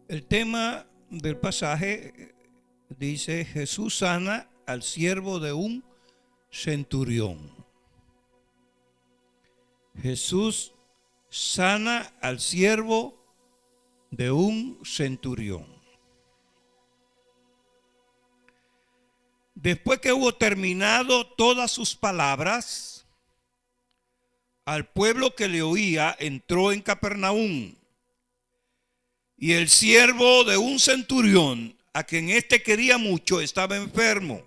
El tema del pasaje dice: Jesús sana al siervo de un centurión. Jesús sana al siervo de un centurión. Después que hubo terminado todas sus palabras, al pueblo que le oía entró en Capernaum. Y el siervo de un centurión, a quien éste quería mucho, estaba enfermo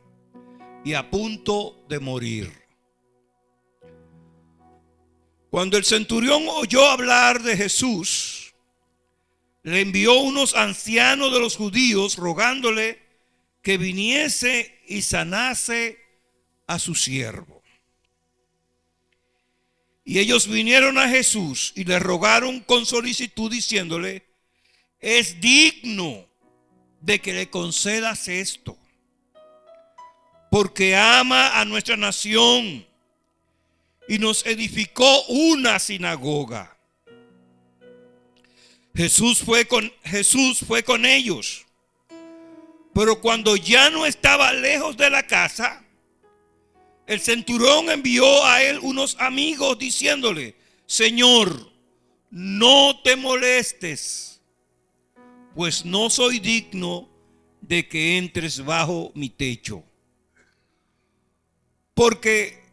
y a punto de morir. Cuando el centurión oyó hablar de Jesús, le envió unos ancianos de los judíos rogándole que viniese y sanase a su siervo. Y ellos vinieron a Jesús y le rogaron con solicitud diciéndole: es digno de que le concedas esto, porque ama a nuestra nación y nos edificó una sinagoga. Jesús fue con ellos, pero cuando ya no estaba lejos de la casa, el centurión envió a él unos amigos diciéndole: Señor, no te molestes, pues no soy digno de que entres bajo mi techo. Porque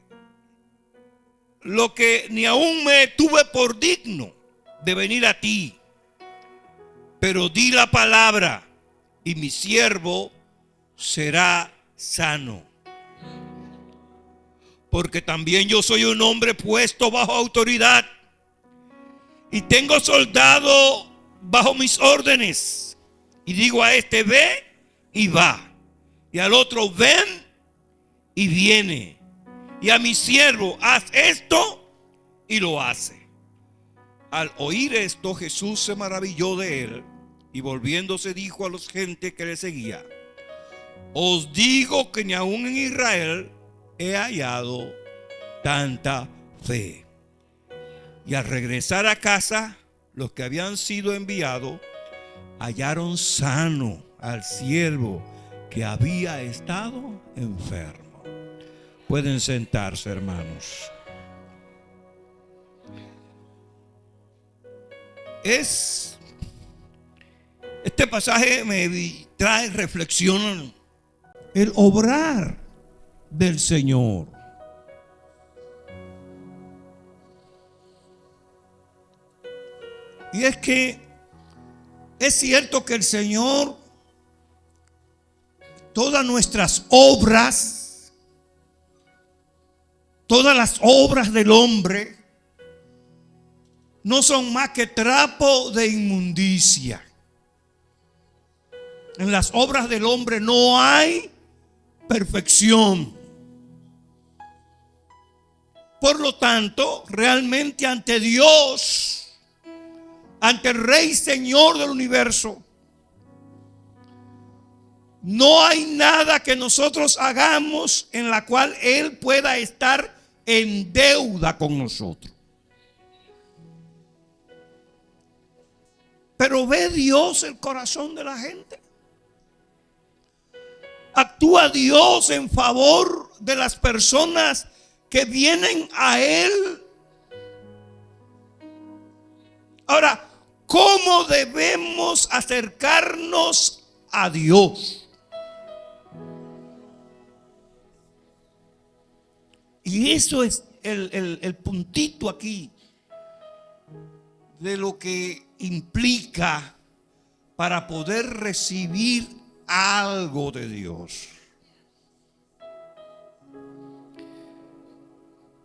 lo que ni aún me tuve por digno de venir a ti, pero di la palabra y mi siervo será sano. Porque también yo soy un hombre puesto bajo autoridad y tengo soldado bajo mis órdenes. Y digo a este: ve y va, y al otro: ven y viene, y a mi siervo: haz esto, y lo hace. Al oír esto, Jesús se maravilló de él y volviéndose dijo a los gente que le seguía: os digo que ni aún en Israel he hallado tanta fe. Y al regresar a casa, los que habían sido enviados hallaron sano al siervo que había estado enfermo. Pueden sentarse, hermanos. Este pasaje me trae reflexión, el obrar del Señor. Y es que es cierto que el Señor, todas nuestras obras, todas las obras del hombre, no son más que trapo de inmundicia. En las obras del hombre no hay perfección. Por lo tanto, realmente ante Dios, ante el Rey Señor del universo, no hay nada que nosotros hagamos en la cual Él pueda estar en deuda con nosotros. Pero ve Dios el corazón de la gente. Actúa Dios en favor de las personas que vienen a Él. Ahora, ¿cómo debemos acercarnos a Dios? Y eso es el puntito aquí de lo que implica para poder recibir algo de Dios.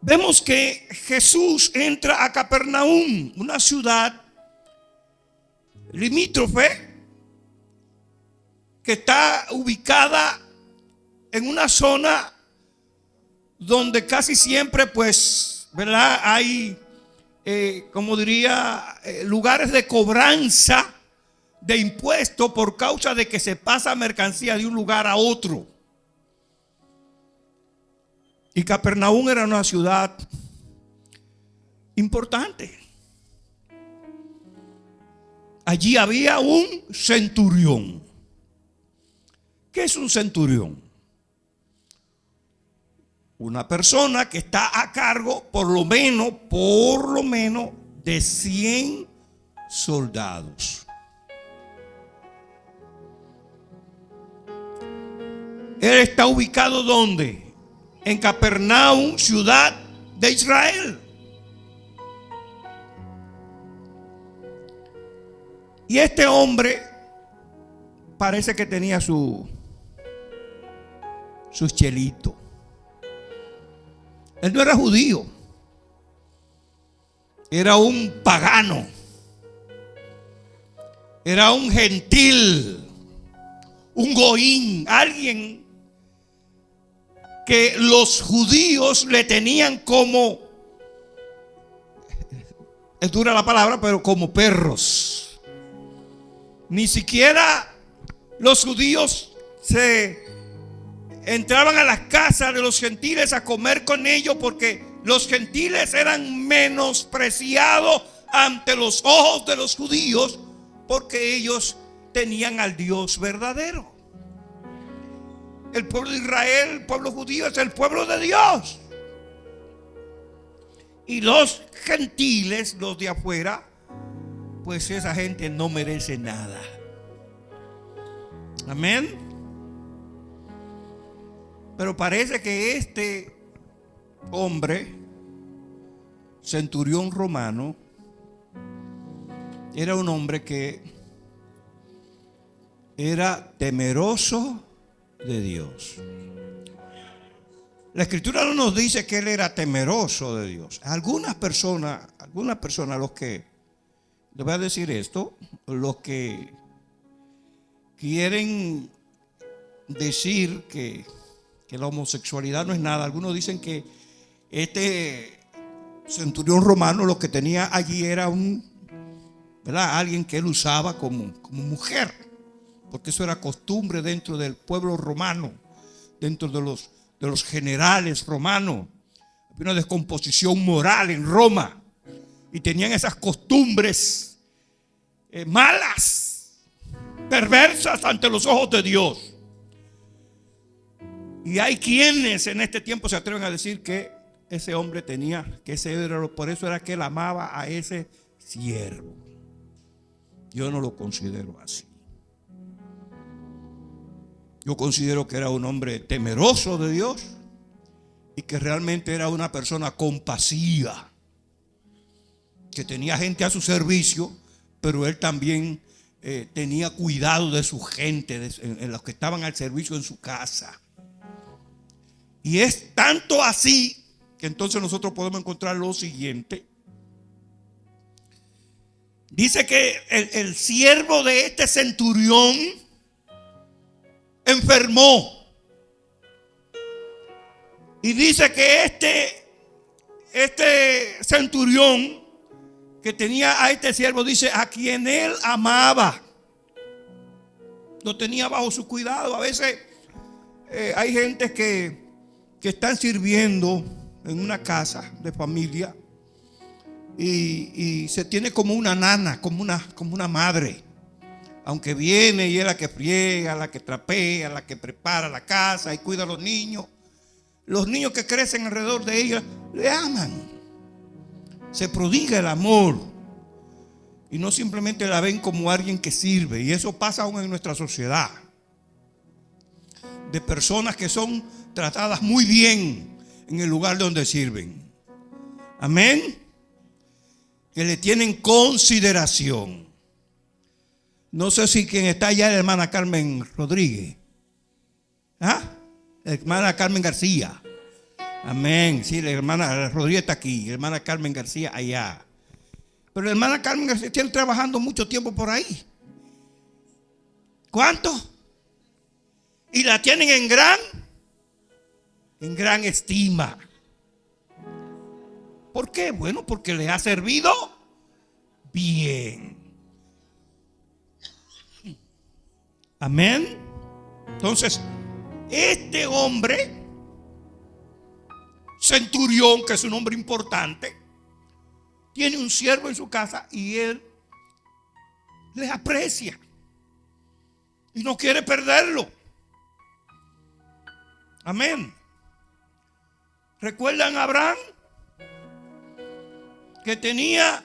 Vemos que Jesús entra a Capernaum, una ciudad limítrofe que está ubicada en una zona donde casi siempre, pues, ¿verdad?, hay, como diría, lugares de cobranza de impuestos por causa de que se pasa mercancía de un lugar a otro. Y Capernaum era una ciudad importante. allí había un centurión. ¿Qué es un centurión? Una persona que está a cargo por lo menos de 100 soldados. Él está ubicado ¿dónde? En Capernaum, ciudad de Israel. Y este hombre parece que tenía sus chelitos. Él no era judío, era un pagano, era un gentil, un goín, alguien que los judíos le tenían como, es dura la palabra, pero como perros. Ni siquiera los judíos se entraban a las casas de los gentiles a comer con ellos, porque los gentiles eran menospreciados ante los ojos de los judíos, porque ellos tenían al Dios verdadero. El pueblo de Israel, el pueblo judío, es el pueblo de Dios. Y los gentiles, los de afuera, pues esa gente no merece nada. Amén. Pero parece que este hombre, centurión romano, era un hombre que era temeroso de Dios. La escritura no nos dice que él era temeroso de Dios. Algunas personas, los que, les voy a decir esto, los que quieren decir que la homosexualidad no es nada. Algunos dicen que este centurión romano lo que tenía allí era alguien que él usaba como mujer, porque eso era costumbre dentro del pueblo romano, dentro de los generales romanos. Había una descomposición moral en Roma y tenían esas costumbres malas, perversas ante los ojos de Dios. Y hay quienes en este tiempo se atreven a decir que ese hombre por eso era que él amaba a ese siervo. Yo no lo considero así. Yo considero que era un hombre temeroso de Dios y que realmente era una persona compasiva, que tenía gente a su servicio, pero él también tenía cuidado de su gente, en los que estaban al servicio en su casa. Y es tanto así que entonces nosotros podemos encontrar lo siguiente. Dice que el siervo de este centurión enfermó. Y dice que este centurión que tenía a este siervo, dice, a quien él amaba, lo tenía bajo su cuidado. A veces hay gente que están sirviendo en una casa de familia y se tiene como una nana, como una madre. Aunque viene y es la que friega, la que trapea, la que prepara la casa y cuida a los niños que crecen alrededor de ella le aman. Se prodiga el amor y no simplemente la ven como alguien que sirve. Y eso pasa aún en nuestra sociedad, de personas que son tratadas muy bien en el lugar donde sirven. Amén. Que le tienen consideración. No sé si quien está allá es la hermana Carmen Rodríguez. La hermana Carmen García. Amén. Sí, la hermana Rodríguez está aquí. La hermana Carmen García allá. Pero la hermana Carmen García tiene trabajando mucho tiempo por ahí. ¿Cuánto? Y la tienen en gran estima. ¿Por qué? Bueno, porque le ha servido bien. Amén. Entonces, este hombre, centurión, que es un hombre importante, tiene un siervo en su casa y él le aprecia y no quiere perderlo. Amén. ¿Recuerdan a Abraham? Que tenía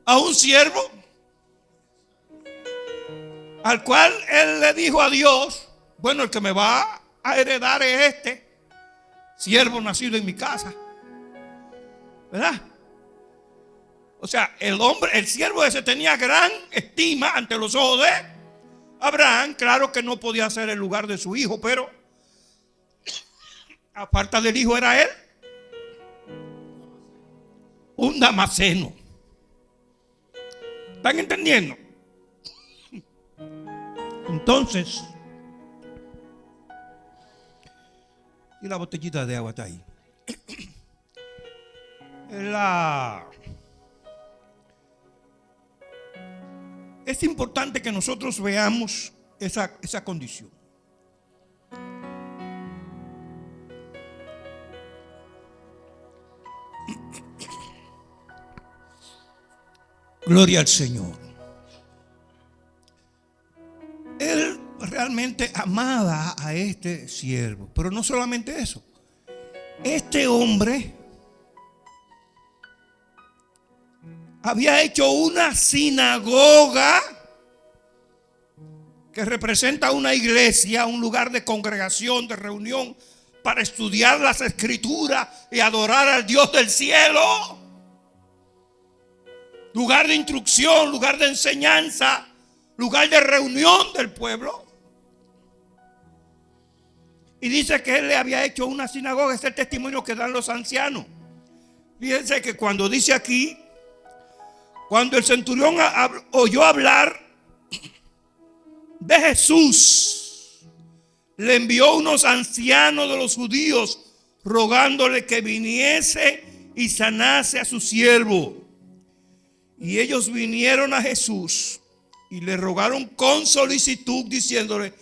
a un siervo al cual él le dijo a Dios: bueno, el que me va a heredar es este siervo nacido en mi casa, ¿verdad? O sea, el siervo ese tenía gran estima ante los ojos de Abraham. Claro que no podía ser el lugar de su hijo, pero aparte del hijo era él un damaseno. ¿Están entendiendo? Entonces, y la botellita de agua está ahí. Es importante que nosotros veamos esa condición. Gloria al Señor. Él realmente amaba a este siervo, pero no solamente eso. Este hombre había hecho una sinagoga que representa una iglesia, un lugar de congregación, de reunión para estudiar las escrituras y adorar al Dios del cielo. Lugar de instrucción, lugar de enseñanza, lugar de reunión del pueblo. Y dice que él le había hecho una sinagoga. Es el testimonio que dan los ancianos. Fíjense que cuando dice aquí, cuando el centurión oyó hablar de Jesús, le envió unos ancianos de los judíos rogándole que viniese y sanase a su siervo. Y ellos vinieron a Jesús y le rogaron con solicitud, diciéndole: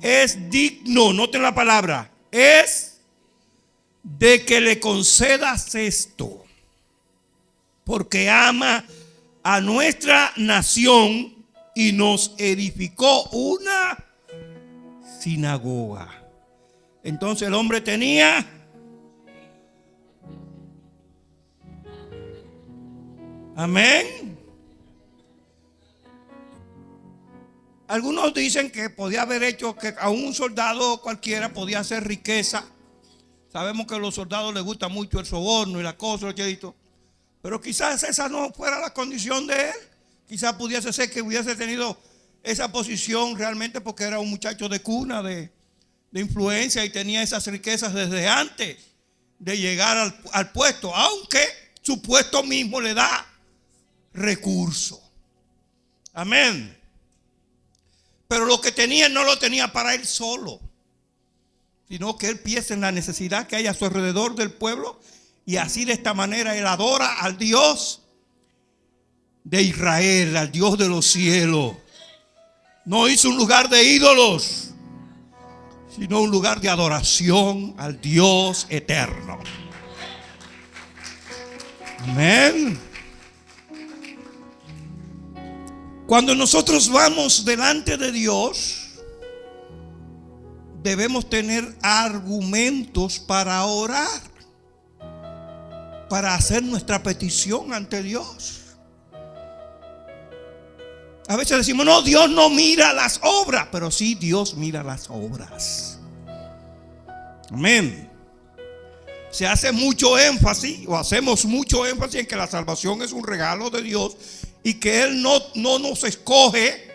es digno, noten la palabra, es de que le concedas esto, porque ama a nuestra nación y nos edificó una sinagoga. Entonces el hombre tenía amén. Algunos dicen que podía haber hecho que a un soldado cualquiera podía hacer riqueza. Sabemos que a los soldados les gusta mucho el soborno y la cosa, el chelito. Pero quizás esa no fuera la condición de él. Quizás pudiese ser que hubiese tenido esa posición realmente porque era un muchacho de cuna, de influencia, y tenía esas riquezas desde antes de llegar al puesto. Aunque su puesto mismo le da recurso. Amén. Pero lo que tenía no lo tenía para él solo, sino que él piensa en la necesidad que hay a su alrededor del pueblo, y así de esta manera él adora al Dios de Israel, al Dios de los cielos. No hizo un lugar de ídolos, sino un lugar de adoración al Dios eterno. Amén. Cuando nosotros vamos delante de Dios, debemos tener argumentos para orar, para hacer nuestra petición ante Dios. A veces decimos: no, Dios no mira las obras, pero sí, Dios mira las obras. Amén. Se hace mucho énfasis, o hacemos mucho énfasis en que la salvación es un regalo de Dios y que Él no nos escoge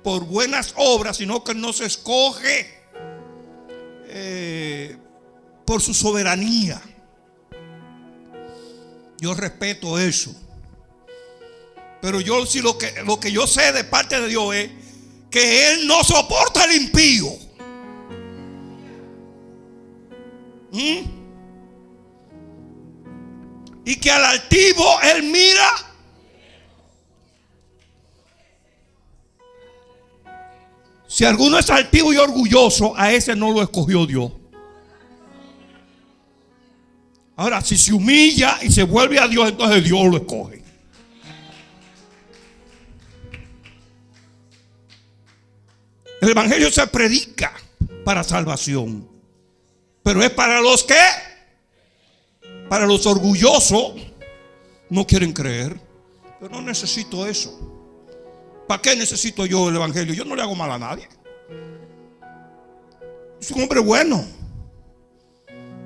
por buenas obras, sino que nos escoge por su soberanía. Yo respeto eso. Pero yo sí lo que yo sé de parte de Dios es que Él no soporta al impío. Y que al altivo Él mira. Si alguno es altivo y orgulloso, a ese no lo escogió Dios. Ahora, si se humilla y se vuelve a Dios, entonces Dios lo escoge. El evangelio se predica para salvación, pero es para los que, para los orgullosos, no quieren creer. Yo no necesito eso. ¿Para qué necesito yo el evangelio? Yo no le hago mal a nadie. Es un hombre bueno.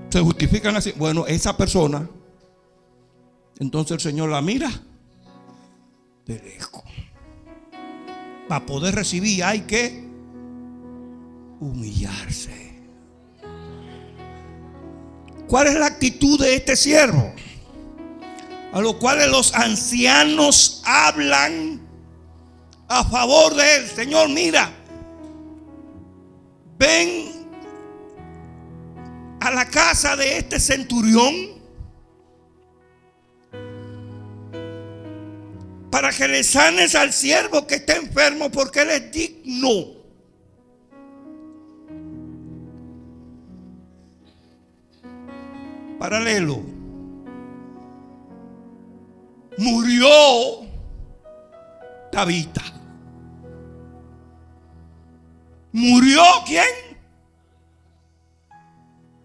Se justifican así. Bueno, esa persona, entonces el Señor la mira de lejos. Para poder recibir hay que humillarse. ¿Cuál es la actitud de este siervo? A lo cual los ancianos hablan a favor de él. Señor, mira, ven a la casa de este centurión para que le sanes al siervo que está enfermo, porque él es digno. Paralelo. Murió Tabita. ¿Murió quién?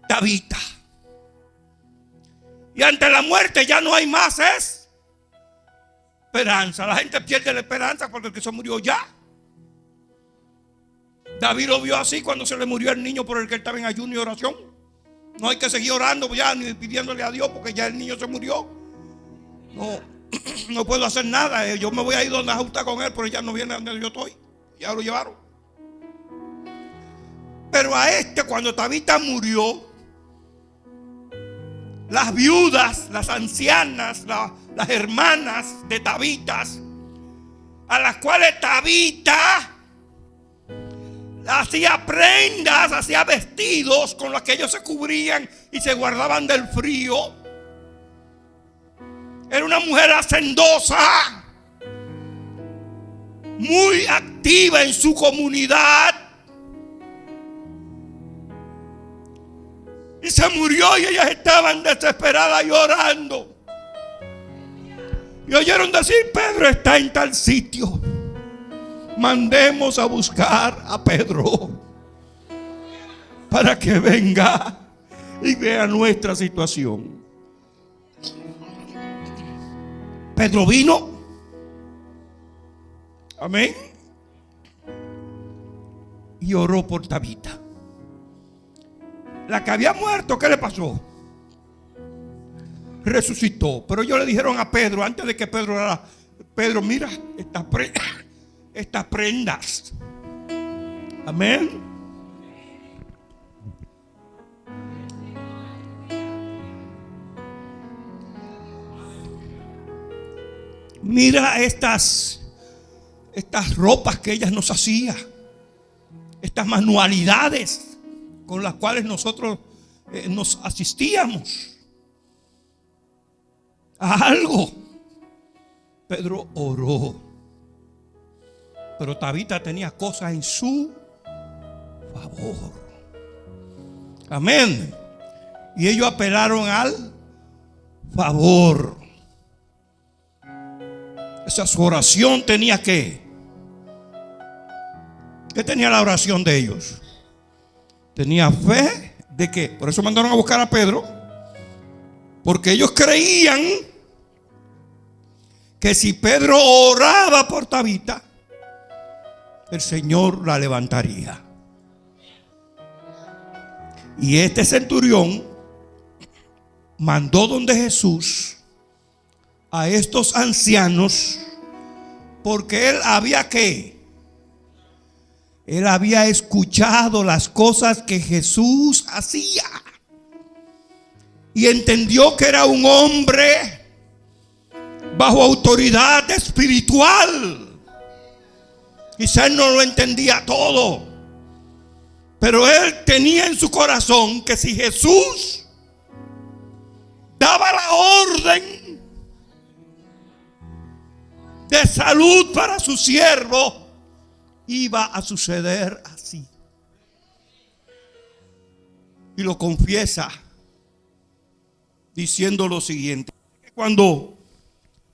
Tabita. Y ante la muerte ya no hay más esperanza. La gente pierde la esperanza porque el que se murió ya. David lo vio así cuando se le murió el niño por el que él estaba en ayuno y oración. No hay que seguir orando ya ni pidiéndole a Dios porque ya el niño se murió. No puedo hacer nada. Yo me voy a ir donde ajusta con él, pero ya no viene donde yo estoy. Ya lo llevaron. Pero a este, cuando Tabita murió, las viudas, las ancianas, las hermanas de Tabitas, a las cuales Tabita hacía prendas, hacía vestidos con los que ellos se cubrían y se guardaban del frío. Era una mujer hacendosa, muy activa en su comunidad. Y se murió y ellas estaban desesperadas llorando. Y oyeron decir: Pedro está en tal sitio. Mandemos a buscar a Pedro para que venga y vea nuestra situación. Pedro vino. Amén. Y oró por Tabita. La que había muerto, ¿qué le pasó? Resucitó. Pero ellos le dijeron a Pedro, antes de que Pedro orara: Pedro, mira estas prendas. Amén. Mira estas ropas que ellas nos hacían, estas manualidades con las cuales nosotros nos asistíamos a algo. Pedro oró, pero Tabita tenía cosas en su favor. Amén. Y ellos apelaron al favor. Esa su oración tenía ¿qué tenía la oración de ellos? Tenía fe de que, por eso mandaron a buscar a Pedro, porque ellos creían que si Pedro oraba por Tabita, el Señor la levantaría. Y este centurión mandó donde Jesús a estos ancianos, porque él había él había escuchado las cosas que Jesús hacía y entendió que era un hombre bajo autoridad espiritual. Quizás no lo entendía todo, pero él tenía en su corazón que si Jesús daba la orden de salud para su siervo, iba a suceder así. Y lo confiesa diciendo lo siguiente: cuando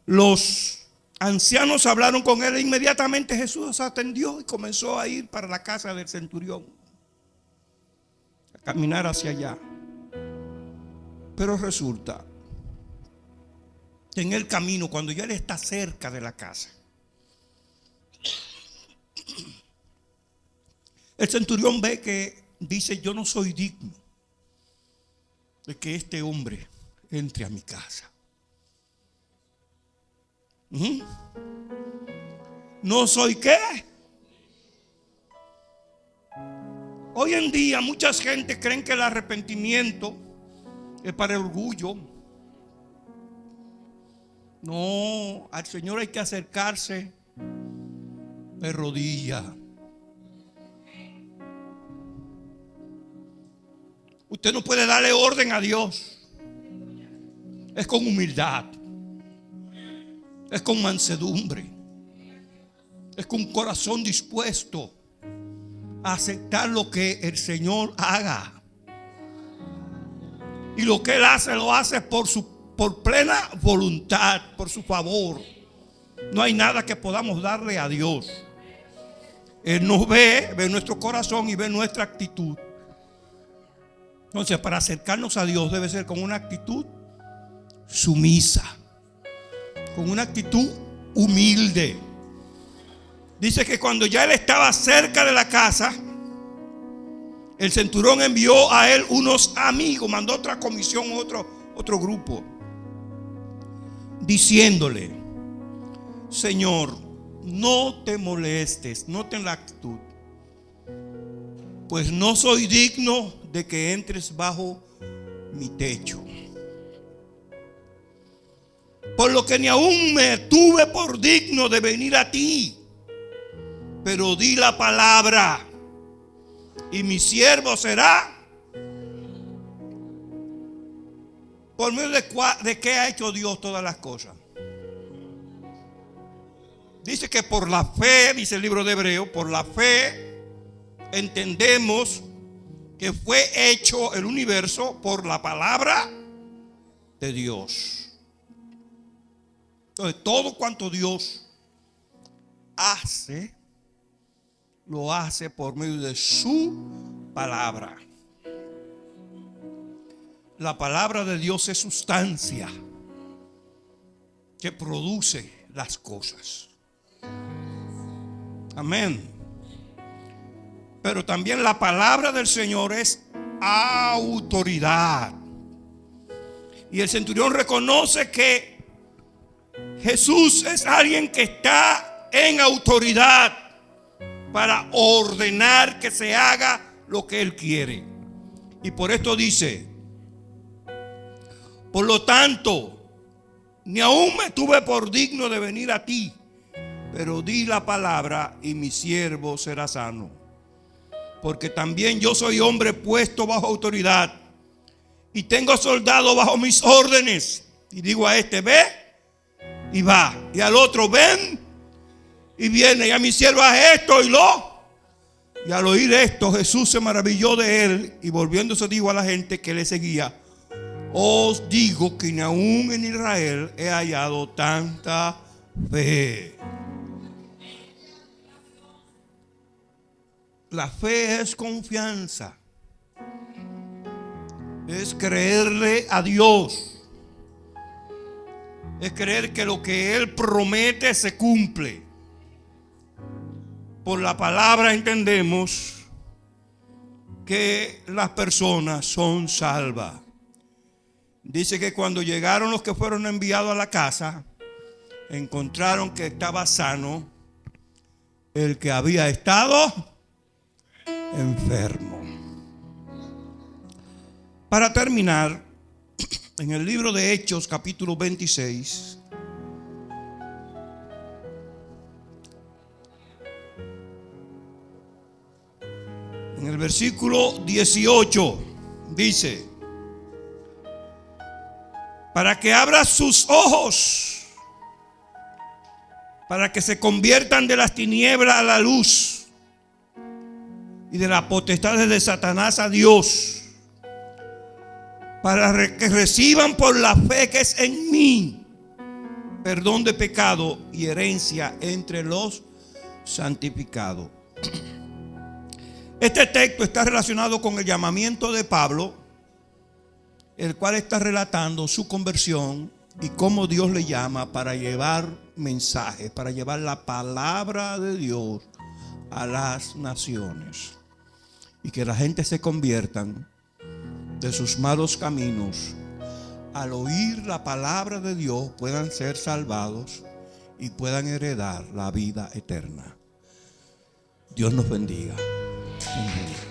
los ancianos hablaron con él e inmediatamente Jesús atendió y comenzó a ir para la casa del centurión, a caminar hacia allá. Pero resulta que en el camino, cuando ya él está cerca de la casa, el centurión ve que dice: yo no soy digno de que este hombre entre a mi casa. ¿No soy qué? Hoy en día mucha gente cree que el arrepentimiento es para el orgullo. No, al Señor hay que acercarse de rodillas. Usted no puede darle orden a Dios. Es con humildad. Es con mansedumbre. Es con un corazón dispuesto a aceptar lo que el Señor haga. Y lo que Él hace, lo hace por plena voluntad, por su favor. No hay nada que podamos darle a Dios. Él nos ve nuestro corazón y ve nuestra actitud. Entonces, para acercarnos a Dios debe ser con una actitud sumisa, con una actitud humilde. Dice que cuando ya él estaba cerca de la casa, el centurión envió a él unos amigos, mandó otra comisión, otro grupo, diciéndole: Señor, no te molestes, noten la actitud, pues no soy digno de que entres bajo mi techo. Por lo que ni aún me tuve por digno de venir a ti, pero di la palabra y mi siervo será. ¿Por medio de qué ha hecho Dios todas las cosas? Dice que por la fe, dice el libro de Hebreos, por la fe entendemos que fue hecho el universo por la palabra de Dios. Entonces, todo cuanto Dios hace, lo hace por medio de su palabra. La palabra de Dios es sustancia que produce las cosas. Amén. Pero también la palabra del Señor es autoridad. Y el centurión reconoce que Jesús es alguien que está en autoridad para ordenar que se haga lo que Él quiere. Y por esto dice: por lo tanto, ni aún me tuve por digno de venir a ti, pero di la palabra y mi siervo será sano. Porque también yo soy hombre puesto bajo autoridad y tengo soldados bajo mis órdenes. Y digo a este: ve y va, y al otro: ven y viene, y a mi siervo: haz esto y lo. Y al oír esto, Jesús se maravilló de él y volviéndose dijo a la gente que le seguía: os digo que ni aún en Israel he hallado tanta fe. La fe es confianza, es creerle a Dios, es creer que lo que Él promete se cumple. Por la palabra entendemos que las personas son salvas. Dice que cuando llegaron los que fueron enviados a la casa, encontraron que estaba sano el que había estado enfermo. Para terminar, en el libro de Hechos, capítulo 26, en el versículo 18 dice: para que abra sus ojos, para que se conviertan de las tinieblas a la luz y de las potestades de Satanás a Dios, para que reciban por la fe que es en mí perdón de pecado y herencia entre los santificados. Este texto está relacionado con el llamamiento de Pablo, el cual está relatando su conversión y cómo Dios le llama para llevar mensajes, para llevar la palabra de Dios a las naciones y que la gente se conviertan de sus malos caminos. Al oír la palabra de Dios puedan ser salvados y puedan heredar la vida eterna. Dios nos bendiga. Amén.